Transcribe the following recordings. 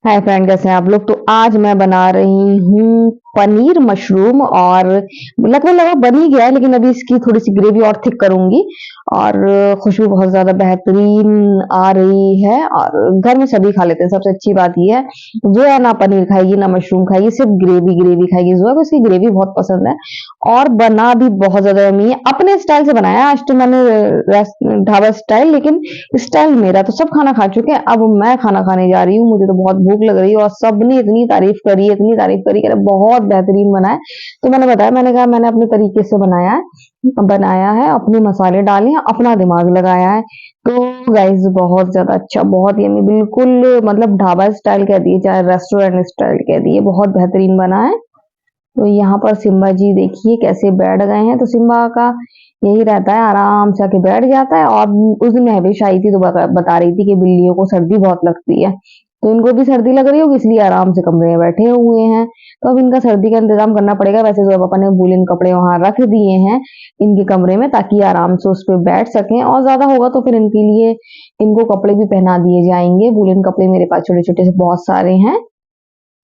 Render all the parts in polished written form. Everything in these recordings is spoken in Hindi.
हाय फ्रेंड, कैसे हैं आप लोग। तो आज मैं बना रही हूँ पनीर मशरूम और लगभग लगभग बन ही गया है, लेकिन अभी इसकी थोड़ी सी ग्रेवी और थिक करूंगी। और खुशबू बहुत ज्यादा बेहतरीन आ रही है और घर में सभी खा लेते हैं। सबसे अच्छी बात ये है, जो है ना पनीर खाएगी ना मशरूम खाएगी, सिर्फ ग्रेवी ग्रेवी खाएगी। जो है को इसकी ग्रेवी बहुत पसंद है और बना भी बहुत ज्यादा यम्मी है। अपने स्टाइल से बनाया आज तो मैंने, ढाबा स्टाइल, लेकिन स्टाइल मेरा। तो सब खाना खा चुके हैं, अब मैं खाना खाने जा रही हूँ। मुझे तो बहुत भूख लग रही है और सबने इतनी तारीफ करी है, इतनी तारीफ करी, कह रहे बहुत बेहतरीन बना है। तो मैंने बताया, मैंने कहा मैंने अपने तरीके से बनाया है, अपने मसाले डाले हैं, अपना दिमाग लगाया है। तो गाइस बहुत ज्यादा अच्छा, बहुत यम्मी, बिल्कुल मतलब ढाबा स्टाइल कह दिए चाहे रेस्टोरेंट स्टाइल कह दिए, बहुत बेहतरीन बना है। तो यहाँ पर सिम्बा जी देखिए कैसे बैठ गए हैं। तो सिम्बा का यही रहता है, आराम से आके बैठ जाता है। और उस दिन महविश आई थी तो बता रही थी कि बिल्लियों को सर्दी बहुत लगती है, तो इनको भी सर्दी लग रही होगी, इसलिए आराम से कमरे में बैठे हुए हैं। तो अब इनका सर्दी का इंतजाम करना पड़ेगा। वैसे जो पापा ने वूलन कपड़े वहां रख दिए हैं इनके कमरे में, ताकि आराम से उस पर बैठ सकें। और ज्यादा होगा तो फिर इनके लिए इनको कपड़े भी पहना दिए जाएंगे। वूलन कपड़े मेरे पास छोटे छोटे से बहुत सारे हैं।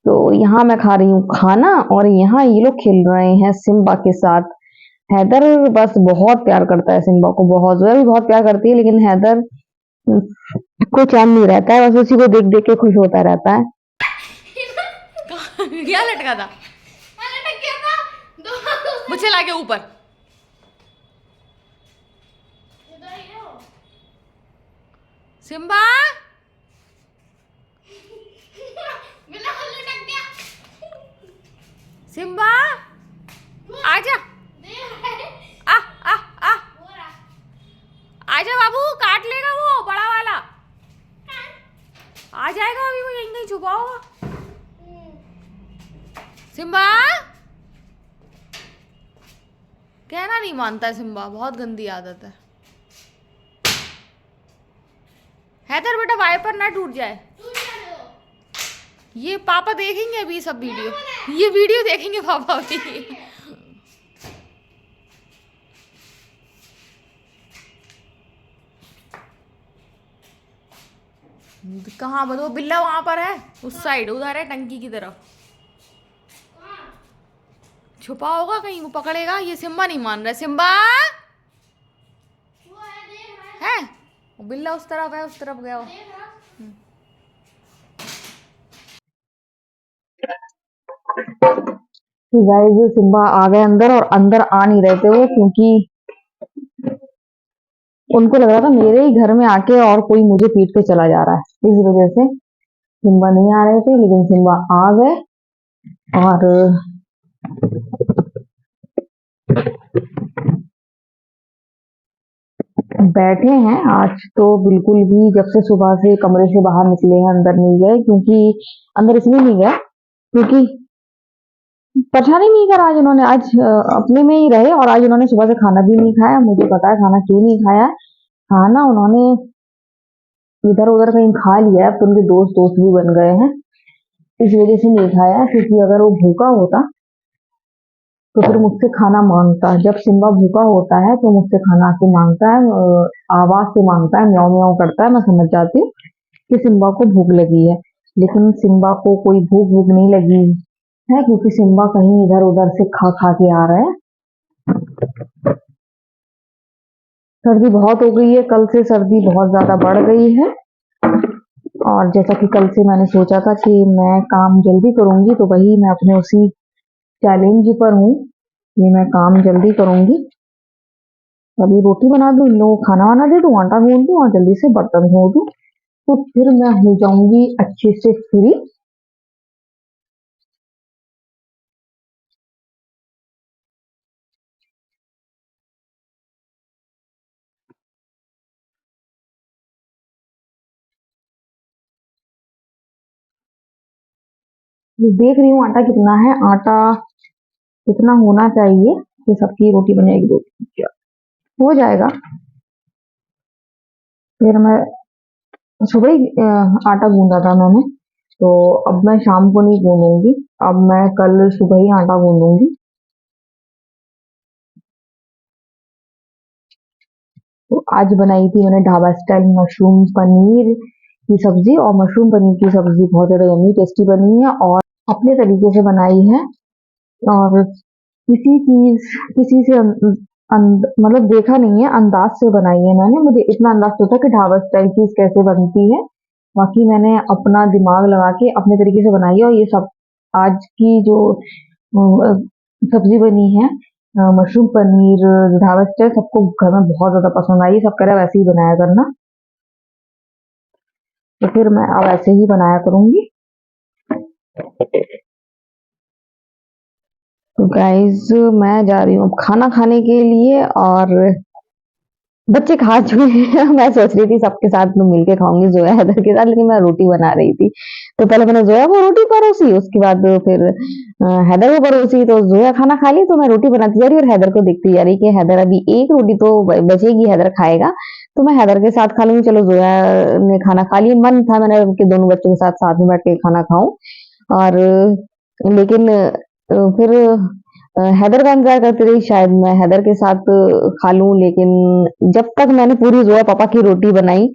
तो यहाँ मैं खा रही हूँ खाना और यहाँ ये लोग खेल रहे हैं सिम्बा के साथ। हैदर बस बहुत प्यार करता है सिम्बा को, बहुत। जोया भी बहुत प्यार करती है, लेकिन हैदर को चैन नहीं रहता है, बस उसी को देख देख के खुश होता रहता है। क्या लटका था? लटक गया था। मुझे लाके ऊपर। सिम्बा लटक गया। सिम्बा आजा। आ आ आ आजा बाबू, काट लेगा वो बड़ा वाला। आ जाएगा अभी, वो यहीं कहीं छुपा होगा। सिम्बा कहना नहीं मानता है सिम्बा, बहुत गंदी आदत है। हैदर बेटा वाइपर ना टूट जाए। ये पापा देखेंगे अभी सब वीडियो, ये वीडियो देखेंगे पापा अभी। कहाँ वो बिल्ला वहां पर है, उस साइड उधर है टंकी की तरफ छुपा होगा कहीं, वो पकड़ेगा। ये सिम्बा नहीं मान रहा है। सिम्बा है वो बिल्ला उस तरफ है, उस तरफ गया वो। तो गाइस सिम्बा आ गए अंदर, और अंदर आ नहीं रहे थे वो, क्योंकि उनको लग रहा था मेरे ही घर में आके और कोई मुझे पीट के चला जा रहा है, इस वजह से सिम्बा नहीं आ रहे थे। लेकिन सिम्बा आ गए और बैठे हैं। आज तो बिल्कुल भी जब से सुबह से कमरे से बाहर निकले हैं अंदर नहीं गए, क्योंकि अंदर इसलिए नहीं गए क्योंकि परेशानी नहीं करा आज उन्होंने। आज अपने में ही रहे, और आज उन्होंने सुबह से खाना भी नहीं खाया। मुझे पता है खाना क्यों नहीं खाया। खाना उन्होंने इधर उधर कहीं खा लिया है, तो उनके दोस्त दोस्त भी बन गए हैं, इस वजह से नहीं खाया। क्योंकि अगर वो भूखा होता तो फिर मुझसे खाना मांगता। जब सिम्बा भूखा होता है तो मुझसे खाना आके मांगता है, आवाज से मांगता है, म्याऊं म्याऊं करता है। मैं समझ जाती हूँ कि सिम्बा को भूख लगी है, लेकिन सिम्बा को कोई भूख भूख नहीं लगी है, क्योंकि सिम्बा कहीं इधर उधर से खा खा के आ रहे हैं। सर्दी बहुत हो गई है, कल से सर्दी बहुत ज्यादा बढ़ गई है। और जैसा कि कल से मैंने सोचा था कि मैं काम जल्दी करूंगी, तो वही मैं अपने उसी चैलेंज पर हूँ कि मैं काम जल्दी करूंगी। अभी रोटी बना दूं, इन लोगों को खाना वाना दे दूं, आटा गूंद दूं और जल्दी से बर्तन धो दूं, तो फिर मैं हो जाऊंगी अच्छे से फ्री। देख रही हूँ आटा कितना है, आटा कितना होना चाहिए कि सबकी रोटी बनेगी। दो हो जाएगा। फिर मैं सुबह ही आटा गूंदा था मैंने, तो अब मैं शाम को नहीं गूंदूंगी, अब मैं कल सुबह ही आटा गूंदूंगी। तो आज बनाई थी मैंने ढाबा स्टाइल मशरूम पनीर की सब्जी और मशरूम पनीर की सब्जी बहुत ज़्यादा यम्मी टेस्टी बनी है और अपने तरीके से बनाई है। और किसी से मतलब देखा नहीं है, अंदाज से बनाई है मैंने। मुझे इतना अंदाज तो था कि ढाबा स्टाइल चीज़ कैसे बनती है, बाकी मैंने अपना दिमाग लगा के अपने तरीके से बनाई है। और ये सब आज की जो सब्जी बनी है मशरूम पनीर ढाबा स्टाइल, सबको घर में बहुत ज़्यादा पसंद आई। सब कह रहा वैसे ही बनाया करना, तो फिर मैं अब ऐसे ही बनाया करूँगी। तो गाइस मैं जा रही हूँ अब खाना खाने के लिए और बच्चे खा चुके हैं। मैं सोच रही थी सबके साथ में मिलके खाऊंगी जोया हैदर के साथ, लेकिन मैं रोटी बना रही थी। तो पहले मैंने जोया को रोटी परोसी, उसके बाद फिर हैदर को परोसी। तो जोया खाना खा ली तो मैं रोटी बनाती जा रही और हैदर को देखती जा रही कि हैदर अभी एक रोटी तो बचेगी, हैदर खाएगा तो मैं हैदर के साथ खा लूंगी। चलो जोया ने खाना खा लिया, मन था मैंने कि दोनों बच्चों के साथ साथ में बैठ के खाना खाऊं। और लेकिन फिर हैदर का इंतजार करती रही, शायद मैं हैदर के साथ खा लूं। लेकिन जब तक मैंने पूरी जोया पापा की रोटी बनाई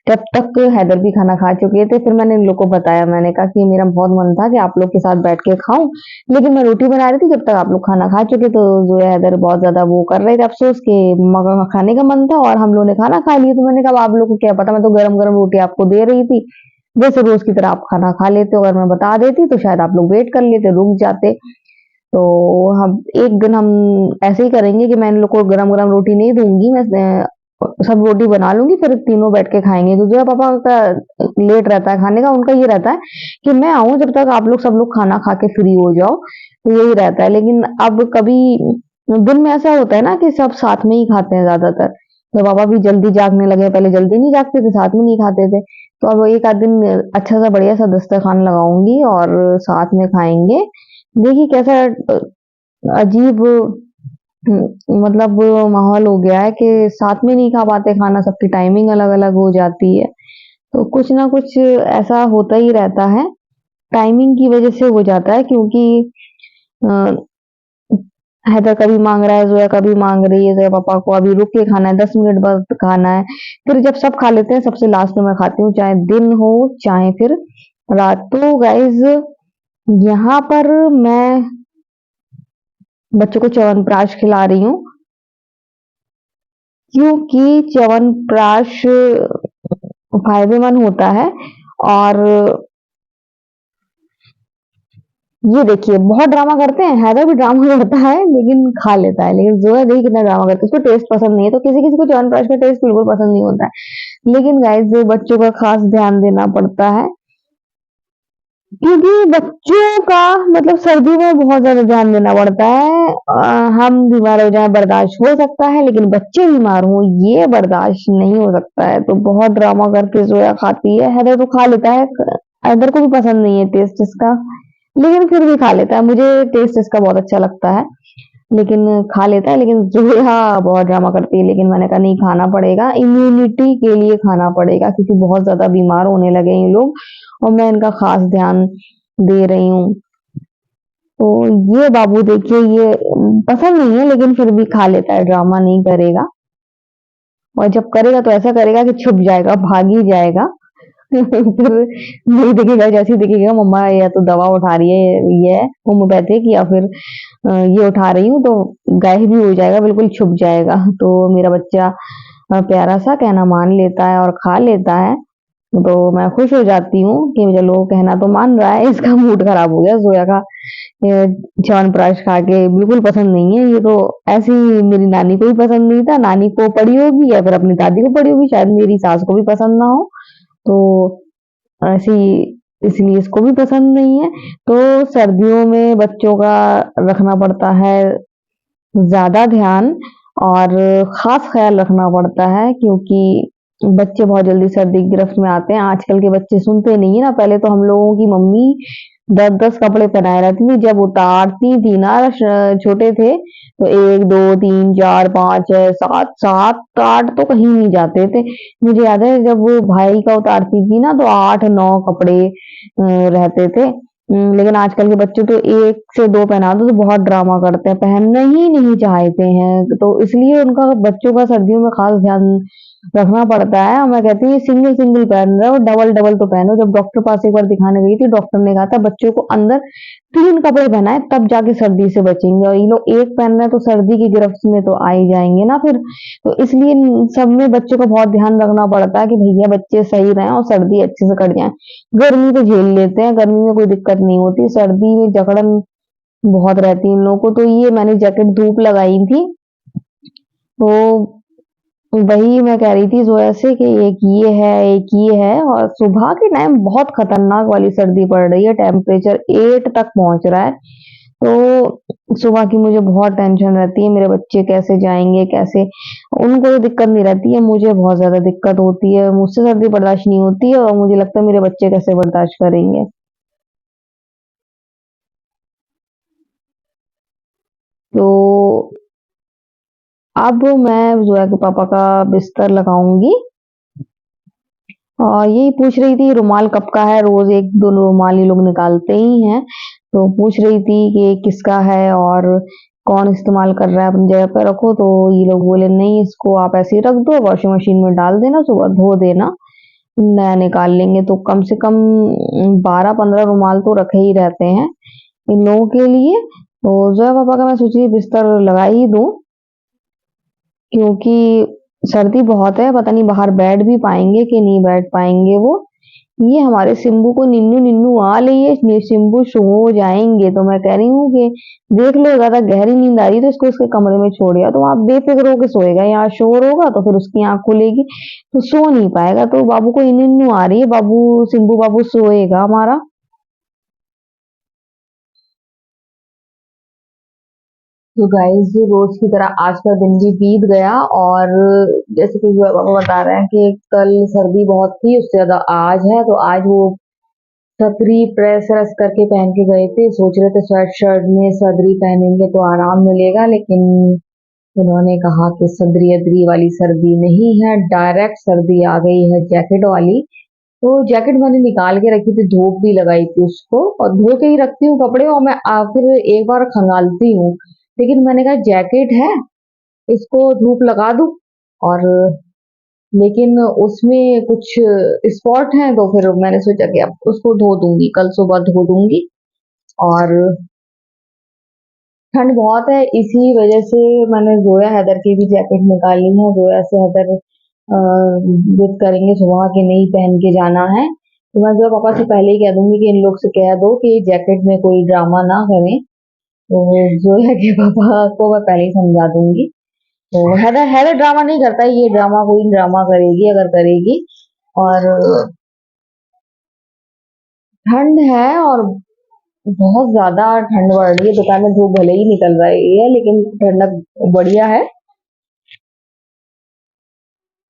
तब तक हैदर भी खाना खा चुके थे। फिर मैंने इन लोग को बताया, मैंने कहा कि मेरा बहुत मन था कि आप लोग के साथ बैठ के खाऊं, लेकिन मैं रोटी बना रही थी जब तक आप लोग खाना खा चुके। तो जोया हैदर बहुत ज्यादा वो कर रहे थे, अफसोस के मगर खाने का मन था और हम लोग ने खाना खा लिया। तो मैंने कहा आप लोग को क्या पता, मैं तो गरम गरम रोटी आपको दे रही थी, जैसे रोज की तरह आप खाना खा लेते हो। अगर मैं बता देती तो शायद आप लोग वेट कर लेते, रुक जाते। तो हम एक दिन हम ऐसे ही करेंगे कि मैं इन लोग को गरम गरम रोटी नहीं दूंगी, मैं सब रोटी बना लूंगी, फिर तीनों बैठ के खाएंगे। तो जो पापा का लेट रहता है खाने का, उनका ये रहता है कि मैं आऊं जब तक आप लोग सब लोग खाना खा के फ्री हो जाओ, तो यही रहता है। लेकिन अब कभी दिन में ऐसा होता है ना कि सब साथ में ही खाते हैं ज्यादातर। तो पापा भी जल्दी जागने लगे, पहले जल्दी नहीं जागते थे, साथ में नहीं खाते थे। तो अब एक आध दिन अच्छा सा बढ़िया सा दस्तरखान लगाऊंगी और साथ में खाएंगे। देखिए कैसा अजीब मतलब माहौल हो गया है कि साथ में नहीं खा पाते खाना, सबकी टाइमिंग अलग अलग हो जाती है। तो कुछ ना कुछ ऐसा होता ही रहता है, टाइमिंग की वजह से हो जाता है। क्योंकि अ, हैदर कभी मांग रहा है, जोया कभी मांग रही है, जोया पापा को अभी रुक के खाना है, 10 मिनट बाद खाना है। फिर जब सब खा लेते हैं सबसे लास्ट में मैं खाती हूँ, चाहे दिन हो चाहे फिर रात। तो गाइज यहाँ पर मैं बच्चों को च्यवनप्राश खिला रही हूँ, क्योंकि च्यवनप्राश फायदेमंद होता है। और ये देखिए बहुत ड्रामा करते हैं, हैदर भी ड्रामा करता है लेकिन खा लेता है। लेकिन जोया देखिए कितना ड्रामा करता है, उसको टेस्ट पसंद नहीं है। तो किसी किसी को च्यवनप्राश का टेस्ट बिल्कुल पसंद नहीं होता है। लेकिन गाइस बच्चों का खास ध्यान देना पड़ता है, क्योंकि बच्चों का मतलब सर्दी में बहुत ज्यादा ध्यान देना पड़ता है। हम बीमार हो जाए बर्दाश्त हो सकता है, लेकिन बच्चे बीमार हो ये बर्दाश्त नहीं हो सकता है। तो बहुत ड्रामा करके जोया खाती है, हैदर तो खा लेता है, हैदर को भी पसंद नहीं है टेस्ट इसका, लेकिन फिर भी खा लेता है। मुझे टेस्ट इसका बहुत अच्छा लगता है, लेकिन खा लेता है। लेकिन जोया बहुत ड्रामा करती है, लेकिन मैंने कहा नहीं खाना पड़ेगा, इम्यूनिटी के लिए खाना पड़ेगा, क्योंकि बहुत ज्यादा बीमार होने लगे हैं ये लोग और मैं इनका खास ध्यान दे रही हूँ। तो ये बाबू देखिए ये पसंद नहीं है लेकिन फिर भी खा लेता है, ड्रामा नहीं करेगा। और जब करेगा तो ऐसा करेगा कि छुप जाएगा, भाग ही जाएगा। फिर नहीं दिखेगा, जैसे ही दिखेगा मम्मा या तो दवा उठा रही है ये होम्योपैथिक या फिर ये उठा रही हूँ, तो गायब भी हो जाएगा, बिल्कुल छुप जाएगा। तो मेरा बच्चा प्यारा सा कहना मान लेता है और खा लेता है। तो मैं खुश हो जाती हूँ कि चलो कहना तो मान रहा है। इसका मूड खराब हो गया जोया का, च्यवनप्राश खा के बिल्कुल पसंद नहीं है ये। तो ऐसी मेरी नानी को भी पसंद नहीं था, नानी को पड़ी होगी या फिर अपनी दादी को पड़ी होगी, शायद मेरी सास को भी पसंद ना हो। तो ऐसी इसलिए इसको भी पसंद नहीं है। तो सर्दियों में बच्चों का रखना पड़ता है ज्यादा ध्यान और खास ख्याल रखना पड़ता है, क्योंकि बच्चे बहुत जल्दी सर्दी की गिरफ्त में आते हैं। आजकल के बच्चे सुनते नहीं है ना, पहले तो हम लोगों की मम्मी 10-10 कपड़े पहनाए रहती थी, जब उतारती थी ना छोटे थे तो 1 2 3 4 5 6 7 7 8 तो कहीं नहीं जाते थे। मुझे याद है जब वो भाई का उतारती थी ना तो 8 9 कपड़े रहते थे। लेकिन आजकल के बच्चे तो 1 से 2 पहना दो तो बहुत ड्रामा करते हैं, पहनना ही नहीं चाहते हैं। तो इसलिए उनका बच्चों का सर्दियों में खास ध्यान रखना पड़ता है। और मैं कहती हूँ ये सिंगल सिंगल पहन रहे हो, डबल डबल तो पहनो। जब डॉक्टर पास एक बार दिखाने गई थी, डॉक्टर ने कहा था बच्चों को अंदर 3 कपड़े पहनाएं तब जाके सर्दी से बचेंगे, और ये लोग एक पहन रहे हैं तो सर्दी की गिरफ्त में तो आ ही जाएंगे ना फिर। तो इसलिए सब में बच्चों का बहुत ध्यान रखना पड़ता है कि भैया बच्चे सही रहें और सर्दी अच्छे से कट जाए। गर्मी तो झेल लेते हैं, गर्मी में कोई दिक्कत नहीं होती, सर्दी में जकड़न बहुत रहती है इन लोगों को। तो ये मैंने जैकेट धूप लगाई थी, तो वही मैं कह रही थी जोया से कि एक ये है, एक ये है। और सुबह के टाइम बहुत खतरनाक वाली सर्दी पड़ रही है, टेम्परेचर 8 तक पहुंच रहा है। तो सुबह की मुझे बहुत टेंशन रहती है, मेरे बच्चे कैसे जाएंगे, कैसे। उनको तो दिक्कत नहीं रहती है, मुझे बहुत ज्यादा दिक्कत होती है, मुझसे सर्दी बर्दाश्त नहीं होती है, और मुझे लगता है मेरे बच्चे कैसे बर्दाश्त करेंगे। तो अब मैं जोया के पापा का बिस्तर लगाऊंगी, और यही पूछ रही थी रुमाल कब का है, रोज एक दो रुमाल ये लोग निकालते ही हैं। तो पूछ रही थी कि ये किसका है और कौन इस्तेमाल कर रहा है, अपनी जगह पे रखो। तो ये लोग बोले नहीं, इसको आप ऐसे ही रख दो, वॉशिंग मशीन में डाल देना, सुबह धो देना, नया निकाल लेंगे। तो कम से कम 12-15 रुमाल तो रखे ही रहते हैं इन लोगों के लिए। तो जोया पापा का मैं सोची बिस्तर लगा ही दूं, क्योंकि सर्दी बहुत है, पता नहीं बाहर बैठ भी पाएंगे कि नहीं बैठ पाएंगे वो। ये हमारे सिम्बू को निन्नू निन्नू आ रही है, सिम्बू सो जाएंगे। तो मैं कह रही हूँ कि देख लो ज्यादा गहरी नींद आ रही है तो इसको उसके कमरे में छोड़ दिया, तो आप बेफिक्र होकर सोएगा। यहाँ शोर होगा तो फिर उसकी आंख खुलेगी तो सो नहीं पाएगा। तो बाबू को निन्नू आ रही है, बाबू सिम्बू बाबू सोएगा हमारा। तो गाइस रोज की तरह आज का दिन भी बीत गया, और जैसे कि पापा बता रहे हैं कि कल सर्दी बहुत थी, उससे ज्यादा आज है। तो आज वो छतरी प्रेस रस करके पहन के गए थे, सोच रहे थे स्वेट शर्ट में सदरी पहनेंगे तो आराम मिलेगा, लेकिन उन्होंने कहा कि सदरी अदरी वाली सर्दी नहीं है, डायरेक्ट सर्दी आ गई है जैकेट वाली। तो जैकेट मैंने निकाल के रखी थी, धूप भी लगाई थी उसको, और धो के ही रखती हूँ कपड़े, और मैं फिर एक बार खंगालती हूँ। लेकिन मैंने कहा जैकेट है, इसको धूप लगा दूं, और लेकिन उसमें कुछ स्पॉट हैं, तो फिर मैंने सोचा कि अब उसको धो दूंगी, कल सुबह धो दूंगी। और ठंड बहुत है, इसी वजह से मैंने जोया हैदर की भी जैकेट निकाली है। जोया से हैदर जिद करेंगे सुबह के नहीं पहन के जाना है, तो मैं जो पापा से पहले ही कह दूंगी कि इन लोग से कह दो कि जैकेट में कोई ड्रामा ना करें। तो जोया के पापा को मैं पहले ही समझा दूंगी। तो हैदर हैदर ड्रामा नहीं करता है, ये ड्रामा कोई ड्रामा करेगी अगर करेगी। और ठंड है, और बहुत ज्यादा ठंड बढ़ रही है, दुकान में धूप भले ही निकल रही है लेकिन ठंडक बढ़िया है।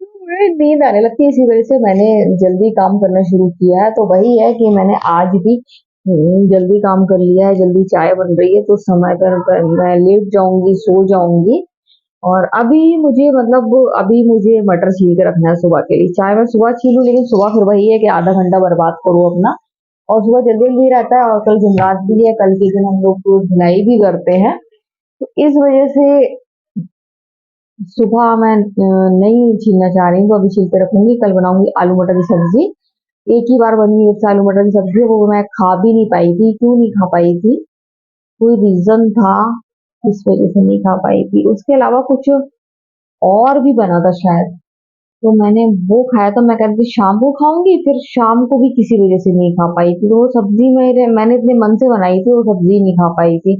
मुझे नींद आने लगती है, इसी वजह से मैंने जल्दी काम करना शुरू किया है। तो वही है कि मैंने आज भी जल्दी काम कर लिया है, जल्दी चाय बन रही है तो समय पर मैं लेट जाऊंगी, सो जाऊंगी। और अभी मुझे मतलब अभी मुझे मटर छील के रखना है सुबह के लिए। चाहे मैं सुबह छीलूं, लेकिन सुबह फिर वही है कि आधा घंटा बर्बाद करूं अपना। और सुबह जल्दी जल्दी रहता है, और कल जुमरात भी है, कल के दिन हम लोग तो धुलाई भी करते हैं। तो इस वजह से सुबह मैं नहीं छीलना चाह रही हूँ, तो अभी छील के रखूंगी। कल बनाऊंगी आलू मटर की सब्जी, एक ही बार बनी एक से आलू मटर की सब्जी, वो मैं खा भी नहीं पाई थी। क्यों नहीं खा पाई थी, कोई रीजन था इस वजह से नहीं खा पाई थी, उसके अलावा कुछ और भी बना था शायद। तो मैंने वो खाया, तो मैं कहती थी शाम को खाऊंगी, फिर शाम को भी किसी वजह से नहीं खा पाई थी। तो वो सब्जी मैंने इतने मन से बनाई थी, वो सब्जी नहीं खा पाई थी।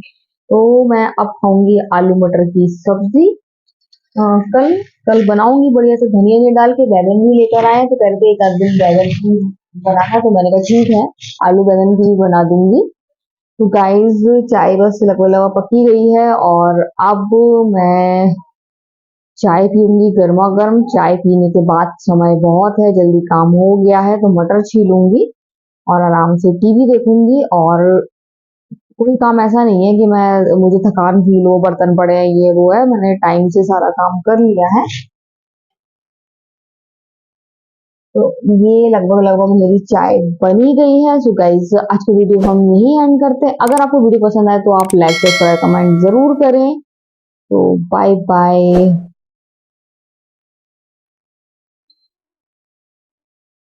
तो मैं अब खाऊंगी आलू मटर की सब्जी। कल कल बनाऊंगी बढ़िया से, धनिया नहीं डाल के। बैगन भी लेकर आए तो कह रहे थे एक आध दिन बैगन की बनाना, तो मैंने कहा ठीक है, आलू बैगन की भी बना दूंगी। तो गाइस चाय बस लगभग लगभग पकी गई है, और अब मैं चाय पीऊंगी गर्मा गर्म। चाय पीने के बाद समय बहुत है, जल्दी काम हो गया है, तो मटर छीलूंगी और आराम से टीवी देखूंगी। और कोई काम ऐसा नहीं है कि मुझे थकान फील हो, बर्तन पड़े हैं, ये वो है, मैंने टाइम से सारा काम कर लिया है। तो ये लगभग लगभग मेरी चाय बनी गई है। सो गाइस आज की वीडियो हम यही एंड करते हैं। अगर आपको वीडियो पसंद आए तो आप लाइक शेयर कमेंट जरूर करें। तो बाय बाय।